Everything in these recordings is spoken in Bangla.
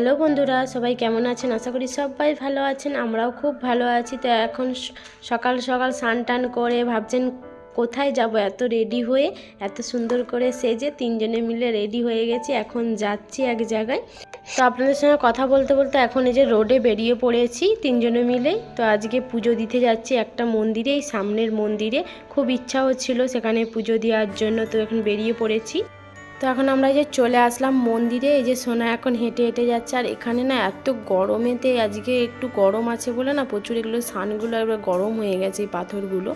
হ্যালো বন্ধুরা, সবাই কেমন আছেন? আশা করি সবাই ভালো আছেন। আমরাও খুব ভালো আছি। তো এখন সকাল সকাল স্নান টান করে ভাবছেন কোথায় যাব, এত রেডি হয়ে এত সুন্দর করে সেজে তিনজনে মিলে রেডি হয়ে গেছি। এখন যাচ্ছি এক জায়গায়। তো আপনাদের সঙ্গে কথা বলতে বলতে এখন এই যে রোডে বেরিয়ে পড়েছি তিনজনে মিলে। তো আজকে পুজো দিতে যাচ্ছি একটা মন্দিরে, এই সামনের মন্দিরে। খুব ইচ্ছা হচ্ছিল সেখানে পুজো দেওয়ার জন্য, তো এখন বেরিয়ে পড়েছি। তো এখন আমরা যে চলে আসলাম মন্দিরে। এই যে সোনা এখন হেঁটে হেঁটে যাচ্ছে। আর এখানে না এত গরমেতে, আজকে একটু গরম আছে বলে না প্রচুর এগুলো সানগুলো একবার গরম হয়ে গেছে এই পাথরগুলো।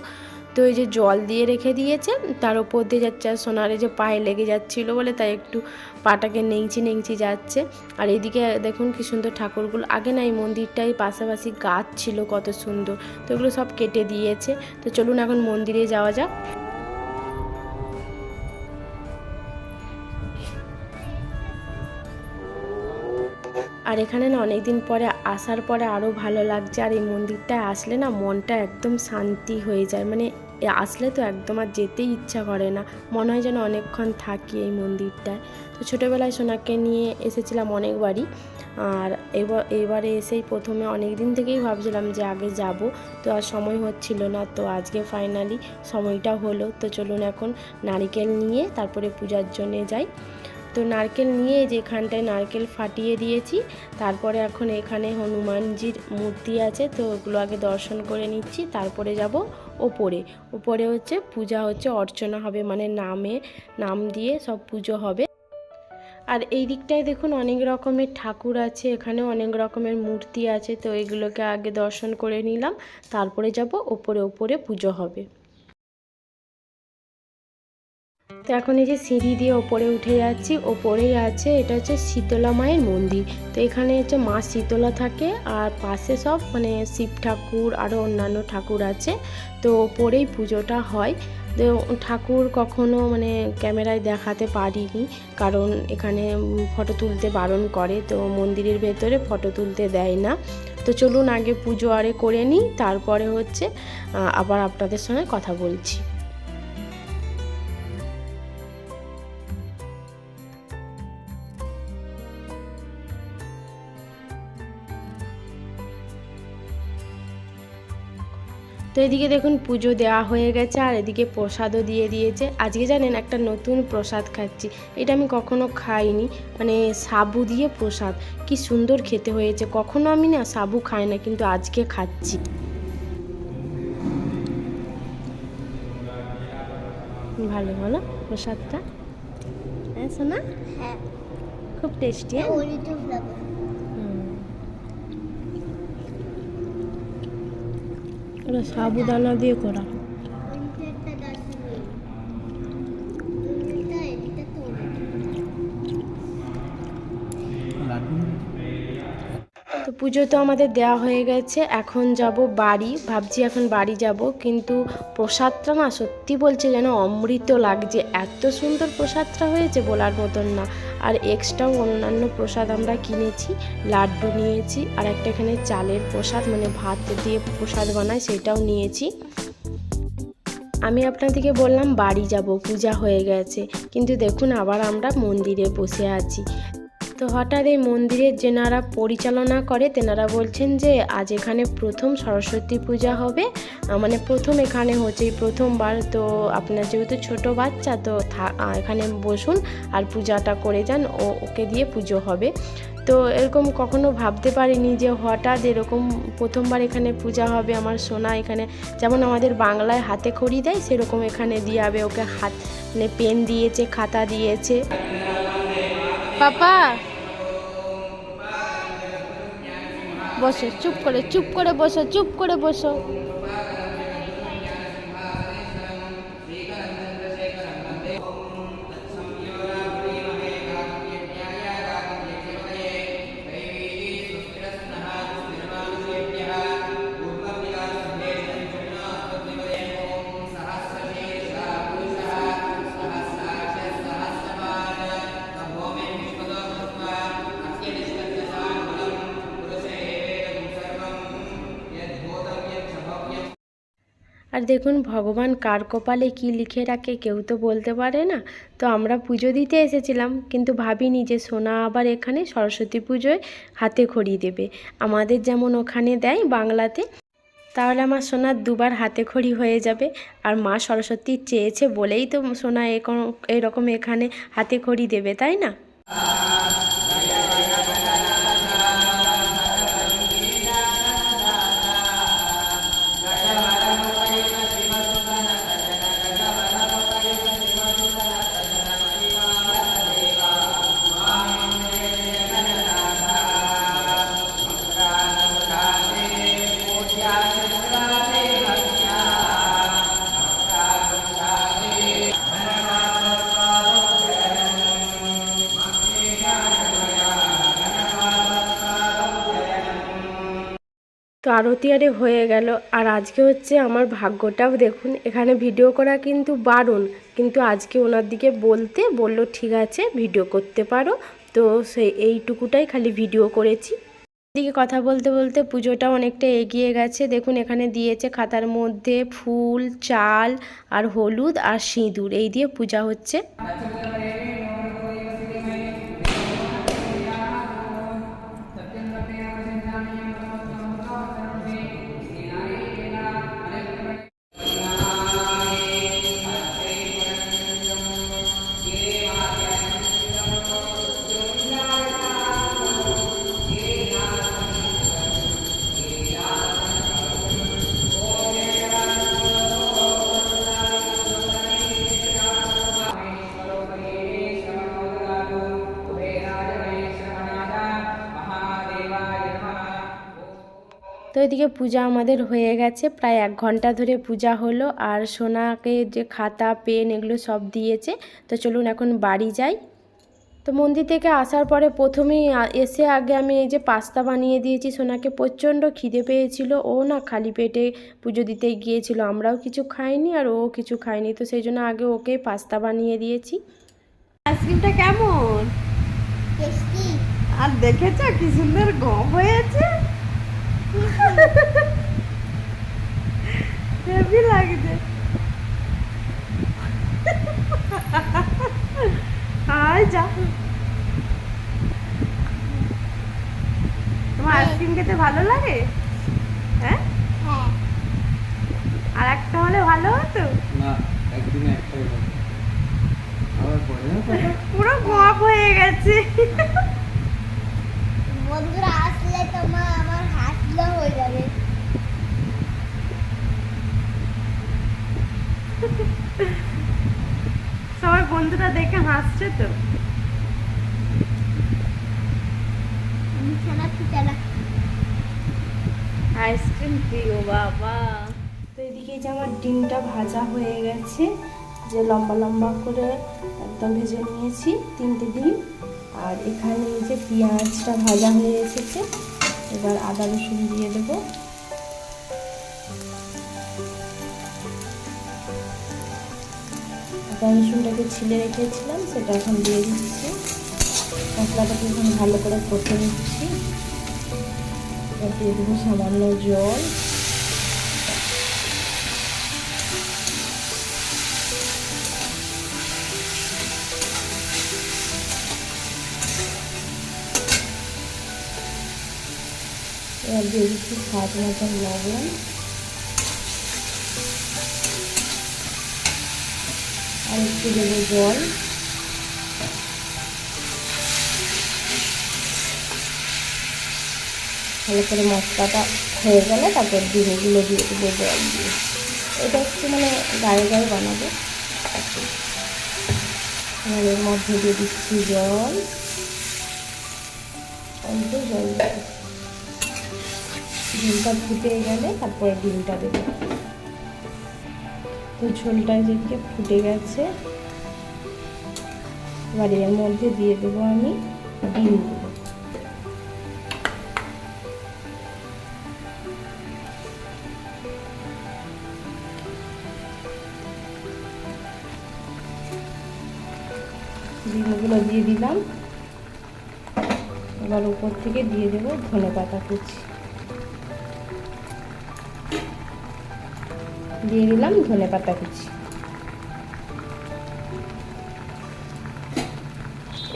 তো এই যে জল দিয়ে রেখে দিয়েছে, তার উপর দিয়ে যাচ্ছে। আর সোনার এই যে পায়ে লেগে যাচ্ছিলো বলে তাই একটু পাটাকে নেংচি নেংচি যাচ্ছে। আর এদিকে দেখুন কি সুন্দর ঠাকুরগুলো। আগে না এই মন্দিরটাই পাশাপাশি গাছ ছিল কত সুন্দর, তো এগুলো সব কেটে দিয়েছে। তো চলুন এখন মন্দিরে যাওয়া যাক। আর এখানে না অনেক দিন পরে আসার পরে আরও ভালো লাগছে। আর এই মন্দিরটায় আসলে না মনটা একদম শান্তি হয়ে যায়। মানে আসলে তো একদম আর যেতেই ইচ্ছা করে না, মনে হয় যেন অনেকক্ষণ থাকি এই মন্দিরটায়। তো ছোটোবেলায় সোনাকে নিয়ে এসেছিলাম অনেকবারই। আর এবারে এসেই প্রথমে অনেক দিন থেকেই ভাবছিলাম যে আগে যাব, তো আর সময় হচ্ছিল না। তো আজকে ফাইনালি সময়টা হলো। তো চলুন এখন নারকেল নিয়ে তারপরে পূজার জন্যে যাই। তো নারকেল নিয়ে যেখানটায় নারকেল ফাটিয়ে দিয়েছি, তারপরে এখন এখানে হনুমানজির মূর্তি আছে, তো ওগুলো আগে দর্শন করে নিচ্ছি। তারপরে যাব ওপরে। ওপরে হচ্ছে পূজা হচ্ছে, অর্চনা হবে, মানে নাম দিয়ে সব পুজো হবে। আর এই দিকটায় দেখুন অনেক রকমের ঠাকুর আছে, এখানে অনেক রকমের মূর্তি আছে। তো এগুলোকে আগে দর্শন করে নিলাম, তারপরে যাব ওপরে পুজো হবে। তো এখন এই যে সিঁড়ি দিয়ে ওপরে উঠে যাচ্ছি। ওপরেই আছে, এটা হচ্ছে শীতলা মায়ের মন্দির। তো এখানে হচ্ছে মা শীতলা থাকে, আর পাশে সব মানে শিব ঠাকুর আরও অন্যান্য ঠাকুর আছে। তো ওপরেই পুজোটা হয়। তো ঠাকুর কখনো মানে ক্যামেরায় দেখাতে পারিনি, কারণ এখানে ফটো তুলতে বারণ করে। তো মন্দিরের ভেতরে ফটো তুলতে দেয় না। তো চলুন আগে পুজো আরে করে নিই, তারপরে হচ্ছে আবার আপনাদের সঙ্গে কথা বলছি। তো এদিকে দেখুন পুজো দেওয়া হয়ে গেছে, আর এদিকে প্রসাদও দিয়ে দিয়েছে। আজকে জানেন একটা নতুন প্রসাদ খাচ্ছি, এটা আমি কখনো খাইনি। মানে সাবু দিয়ে প্রসাদ, কি সুন্দর খেতে হয়েছে। কখনো আমি না সাবু খাই না, কিন্তু আজকে খাচ্ছি। ভালো ভালো প্রসাদটা, হ্যাঁ সোনা? হ্যাঁ, খুব টেস্টি। ওটা সাবুদানা দিয়ে করা। তো পুজো তো আমাদের দেওয়া হয়ে গেছে, এখন যাব বাড়ি। ভাবছি এখন বাড়ি যাব, কিন্তু প্রসাদটা না সত্যি বলছে যেন অমৃত লাগছে, এত সুন্দর প্রসাদটা হয়েছে বলার মতন না। আর এক্সট্রাও অন্যান্য প্রসাদ আমরা কিনেছি, লাড্ডু নিয়েছি, আর একটা এখানে চালের প্রসাদ মানে ভাত দিয়ে প্রসাদ বানায় সেটাও নিয়েছি। আমি আপনাদেরকে বললাম বাড়ি যাব, পূজা হয়ে গেছে, কিন্তু দেখুন আবার আমরা মন্দিরে বসে আছি। তো হঠাৎ এই মন্দিরের যেনারা পরিচালনা করে তেনারা বলছেন যে আজ এখানে প্রথম সরস্বতী পূজা হবে, মানে প্রথম এখানে হচ্ছে এই প্রথমবার। তো আপনার যেহেতু ছোট বাচ্চা, তো এখানে বসুন আর পূজাটা করে যান, ওকে দিয়ে পুজো হবে। তো এরকম কখনো ভাবতে পারিনি যে হঠাৎ এরকম প্রথমবার এখানে পূজা হবে। আমার সোনা এখানে যেমন আমাদের বাংলায় হাতে খড়ি দেয়, সেরকম এখানে দিয়ে হবে ওকে। হাত মানে পেন দিয়েছে, খাতা দিয়েছে। পাপা বসো, চুপ করে বসো, চুপ করে বসো। আর দেখুন ভগবান কার কপালে কী লিখে রাখে কেউ তো বলতে পারে না। তো আমরা পুজো দিতে এসেছিলাম, কিন্তু ভাবিনি যে সোনা আবার এখানে সরস্বতী পুজোয় হাতে খড়ি দেবে। আমাদের যেমন ওখানে দেয় বাংলাতে, তাহলে আমার সোনার দুবার হাতে খড়ি হয়ে যাবে। আর মা সরস্বতী চেয়েছে বলেই তো সোনা এরকম এখানে হাতে খড়ি দেবে, তাই না? তো আরতি আরে হয়ে গেল। আর আজকে হচ্ছে আমার ভাগ্যটাও দেখুন, এখানে ভিডিও করা কিন্তু বারণ, কিন্তু আজকে ওনার দিকে বললো ঠিক আছে ভিডিও করতে পারো। তো সেই এইটুকুটাই খালি ভিডিও করেছি। এদিকে কথা বলতে বলতে পুজোটা অনেকটা এগিয়ে গেছে। দেখুন এখানে দিয়েছে খাতার মধ্যে ফুল, চাল আর হলুদ আর সিঁদুর, এই দিয়ে পূজা হচ্ছে। তো এদিকে পূজা আমাদের হয়ে গেছে, প্রায় 1 ঘন্টা ধরে পূজা হলো। আর সোনাকে যে খাতা পেন এগুলো সব দিয়েছে। তো চলুন এখন বাড়ি যাই। তো মন্দির থেকে আসার পরে প্রথমেই এসে আগে আমি এই যে পাস্তা বানিয়ে দিয়েছি সোনাকে। প্রচণ্ড খিদে পেয়েছিল, ও না খালি পেটে পুজো দিতে গিয়েছিল, আমরাও কিছু খাইনি আর ও কিছু খায়নি। তো সেই জন্য আগে ওকে পাস্তা বানিয়ে দিয়েছি। আইসক্রিমটা কেমন? আর দেখেছো কি সুন্দর গম হয়েছে, হেভি লাগছে। আয় যা, তোমার আইসক্রিম খেতে ভালো লাগে? হ্যাঁ, আর একটা হলে ভালো হতো না, একদিনে একটাই হবে। আবার পরে পুরো গপ হয়ে গেছে। বন্ধুরা আসলে আমার হাসলে হয়ে যাবে। সবাই বন্ধুরা দেখে হাসছে তো। আইসক্রিম প্রিয় বাবা। তো এদিকে যে আমার ডিমটা ভাজা হয়ে গেছে, যে লম্বা লম্বা করে একদম ভেজে নিয়েছি 3টে ডিম। আর এখানে এই যে পেঁয়াজটা ভাজা হয়ে এসেছে, এবার আদা রসুন দিয়ে দেবো। আদা রসুনটাকে ছিলে রেখেছিলাম, সেটা এখন দিয়ে দিচ্ছি। মশলাটাকে এখন ভালো করে কষে নিচ্ছি। এবার দিয়ে দেবো সামান্য জল। এবার দিয়ে দিচ্ছি স্বাদ মতন লবণ। আর একটু দেবো জল। ভালো করে মশলাটা হয়ে গেলে তারপর ডিমগুলো দিয়ে দেবো জল দিয়ে। এটা একটু মানে গায়ে গায়ে বানাবো। আর এর মধ্যে দিয়ে দিচ্ছি জল, অল্প জল দেবো। ডিমটা ফুটে গেলে তারপরে ডিমটা দেবো। তো ঝোলটা যেদিকে ফুটে গেছে, এবার এর মধ্যে দিয়ে দেবো আমি ডিমগুলো। ডিমগুলো দিয়ে দিলাম। এবার উপর থেকে দিয়ে দেবো ধনেপাতা কুচি। দিয়ে দিলাম ধনেপাতা কুচি।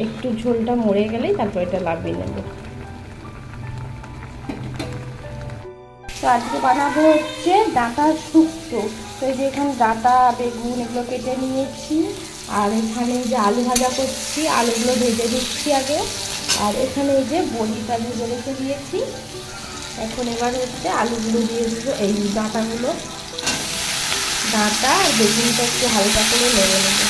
একটু ঝোলটা মরে গেলেই তারপর এটা লাভিয়ে নেব। তো আজকে বানাবো হচ্ছে ডাঁটা শুক্তো। তো এই যে এখানে ডাঁটা বেগুন এগুলো কেটে নিয়েছি, আর এখানে যে আলু ভাজা করছি, আলুগুলো ভেজে দিচ্ছি আগে। আর এখানে এই যে বড়িটা ভেজে রেখে দিয়েছি। এখন এবার হচ্ছে আলুগুলো দিয়ে দেবো, এই ডাঁটাগুলো, ডাঁটা আর বেগুনটা একটু হালকা করে নেড়ে নেবো।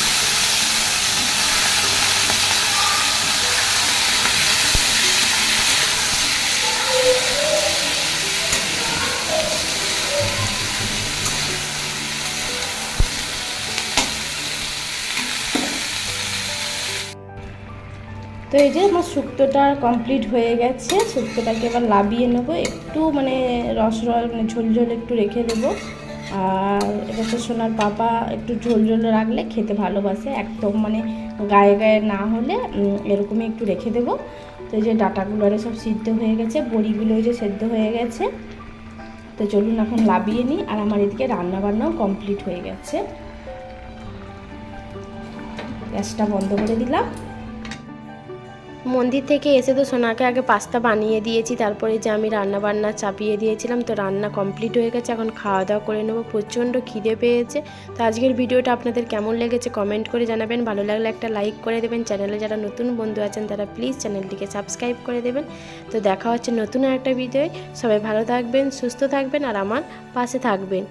তো এই যে আমার শুক্তোটা কমপ্লিট হয়ে গেছে। শুক্তোটাকে এবার লাবিয়ে নেবো, একটু মানে রস মানে ঝোল ঝোল একটু রেখে দেবো। আর এটা তো সোনার পাপা একটু ঝোল ঝোল রাখলে খেতে ভালোবাসে, একদম মানে গায়ে গায়ে না হলে এরকমই একটু রেখে দেবো। তো এই যে ডাঁটাগুলো আরে সব সিদ্ধ হয়ে গেছে, বড়িগুলো যে সেদ্ধ হয়ে গেছে। তো চলুন এখন লাবিয়ে নিই। আর আমার এদিকে রান্নাবান্নাও কমপ্লিট হয়ে গেছে। গ্যাসটা বন্ধ করে দিলাম। মন্দির থেকে এসে তো সোনাকে আগে পাস্তা বানিয়ে দিয়েছি, তারপরে যে আমি রান্না বান্না চাপিয়ে দিয়েছিলাম। তো রান্না কমপ্লিট হয়ে গেছে, এখন খাওয়া দাওয়া করে নেবো। প্রচণ্ড খিদে পেয়েছে। তো আজকের ভিডিওটা আপনাদের কেমন লেগেছে কমেন্ট করে জানাবেন। ভালো লাগলে একটা লাইক করে দেবেন। চ্যানেলে যারা নতুন বন্ধু আছেন তারা প্লিজ চ্যানেলটিকে সাবস্ক্রাইব করে দেবেন। তো দেখা হচ্ছে নতুন একটা ভিডিওয়। সবাই ভালো থাকবেন, সুস্থ থাকবেন আর আমার পাশে থাকবেন।